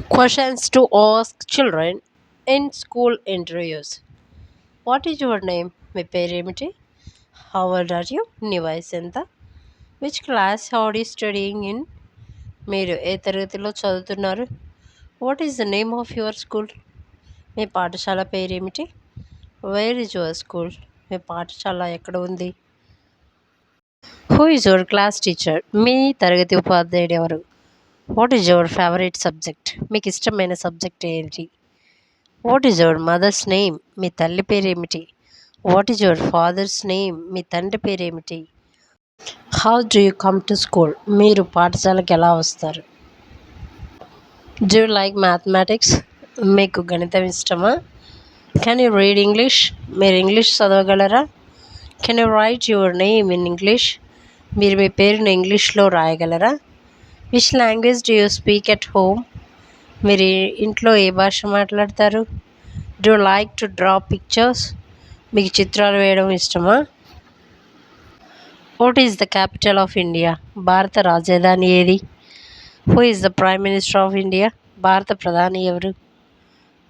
Questions to ask children in school interviews. What is your name? మీ పేరేమిటి? How old are you? నీ వయసు ఎంత? Which class are you studying in? మీరు ఏ తరగతిలో చదువుతున్నారు? What is the name of your school? మీ పాఠశాల పేరేమిటి? Where is your school? మీ పాఠశాల ఎక్కడ ఉంది? Who is your class teacher? మీ తరగతి ఉపాధ్యాయుడు ఎవరు? What is your favorite subject? మీకు ఇష్టమైన సబ్జెక్ట్ ఏంటి? What is your mother's name? మీ తల్లి పేరేమిటి? What is your father's name? మీ తండ్రి పేరేమిటి? How do you come to school? మీరు పాఠశాలకు ఎలా వస్తారు? Do you like mathematics? మీకు గణితం ఇష్టమా? Can you read English? మీరు ఇంగ్లీష్ చదవగలరా? Can you write your name in English? మీరు మీ పేరును ఇంగ్లీష్లో రాయగలరా? Which language do you speak at home? మీరు ఇంట్లో ఏ భాష మాట్లాడతారు? Do like to draw pictures? మీకు చిత్రాలు వేయడం ఇష్టమా? What is the capital of India? భారత రాజధాని ఏది? Who is the prime minister of India? భారత ప్రధాని ఎవరు?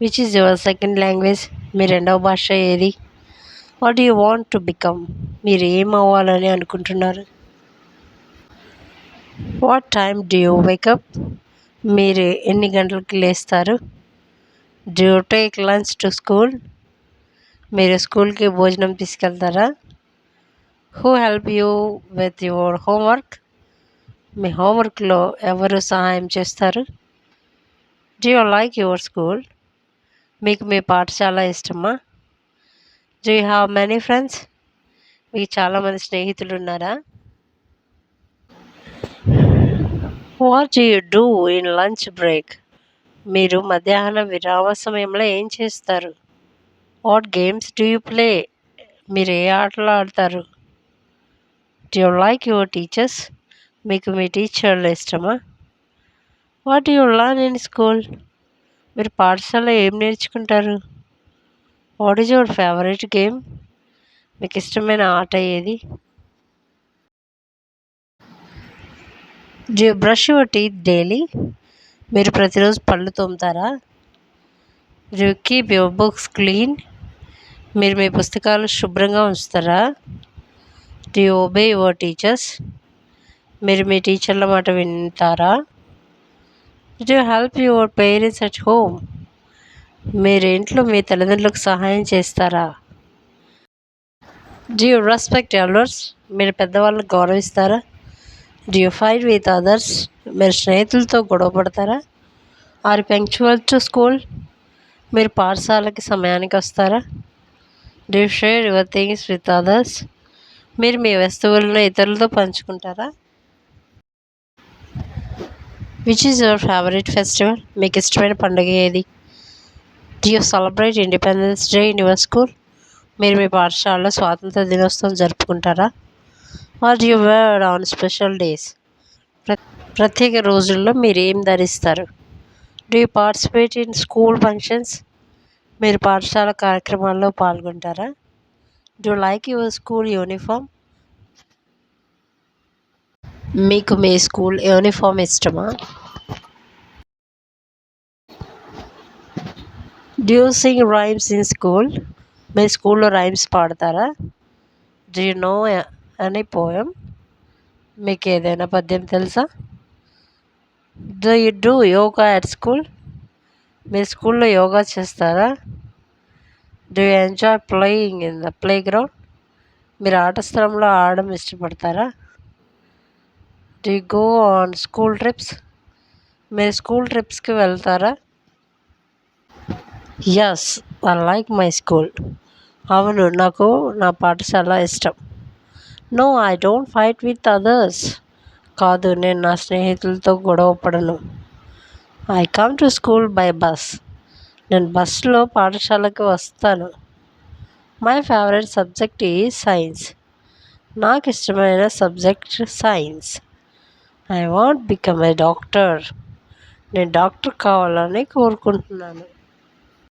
Which is your second language? మీ రెండవ భాష ఏది? What do you want to become? మీరు ఏం అవ్వాలని అనుకుంటున్నారు? What time do you wake up? మీరు ఎన్ని గంటలకు లేస్తారు? Do you take lunch to school? మీరు స్కూల్కి భోజనం తీసుకెళ్తారా? Who help you with your homework? మీ హోంవర్క్లో ఎవరు సహాయం చేస్తారు? Do you like your school? మీకు మీ పాఠశాల ఇష్టమా? Do you have many friends? మీకు చాలామంది స్నేహితులు ఉన్నారా? What do you do in lunch break? మీరు మధ్యాహ్నం విరామ సమయంలో ఏం చేస్తారు? What games do you play? మీరు ఏ ఆటలు ఆడతారు? Do you like your teachers? మీకు మీ టీచర్లు ఇష్టమా? What do you learn in school? మీరు పాఠశాలలో ఏం నేర్చుకుంటారు? What is your favourite game? మీకు ఇష్టమైన ఆట ఏది? Do you brush your teeth daily? మీరు ప్రతిరోజు పళ్ళు తోముతారా? Do you keep your books clean? మీరు మీ పుస్తకాలు శుభ్రంగా ఉంచుతారా? Do you obey your teachers? మీరు మీ టీచర్ల మాట వింటారా? Do you help your parents at home? మీరు ఇంట్లో మీ తల్లిదండ్రులకు సహాయం చేస్తారా? Do you respect elders? మీరు పెద్దవాళ్ళని గౌరవిస్తారా? Do you fight with others? మీరు స్నేహితులతో గొడవ పడతారా? Are punctual to school? మీరు పాఠశాలకి సమయానికి వస్తారా? Do you share your things with others? మీరు మీ వస్తువులను ఇతరులతో పంచుకుంటారా? Which is your favourite festival? మీకు ఇష్టమైన పండుగ ఏది? Do you celebrate Independence Day in your school? మీరు మీ పాఠశాలలో స్వాతంత్ర దినోత్సవం జరుపుకుంటారా? Are do you wear on special days? ప్రత్యేక రోజుల్లో మీరు ఏం ధరిస్తారు? Do you participate in school functions? మీరు పాఠశాల కార్యక్రమాల్లో పాల్గొంటారా? Do like your school uniform? మీకు మీ స్కూల్ యూనిఫామ్ ఇష్టమా? Do you sing rhymes in school? మీ స్కూల్లో రైమ్స్ పాడతారా? Do you know any poem? మీకు ఏదైనా పద్యం తెలుసా? Do you do yoga at school? మీరు స్కూల్లో యోగా చేస్తారా? Do you enjoy playing in the playground? మీరు ఆట స్థలంలో ఆడడం ఇష్టపడతారా? Do you go on school trips? మీరు స్కూల్ ట్రిప్స్కి వెళ్తారా? Yes, I like my school. అవును, నాకు నా పాఠశాల ఇష్టం. No, I don't fight with others. కాదు, నేను నా స్నేహితులతో గొడవ పడను. I come to school by bus. నేను బస్సులో పాఠశాలకు వస్తాను. My favourite subject is science. నాకు ఇష్టమైన subject science. I want become a doctor. నేను డాక్టర్ కావాలని కోరుకుంటున్నాను.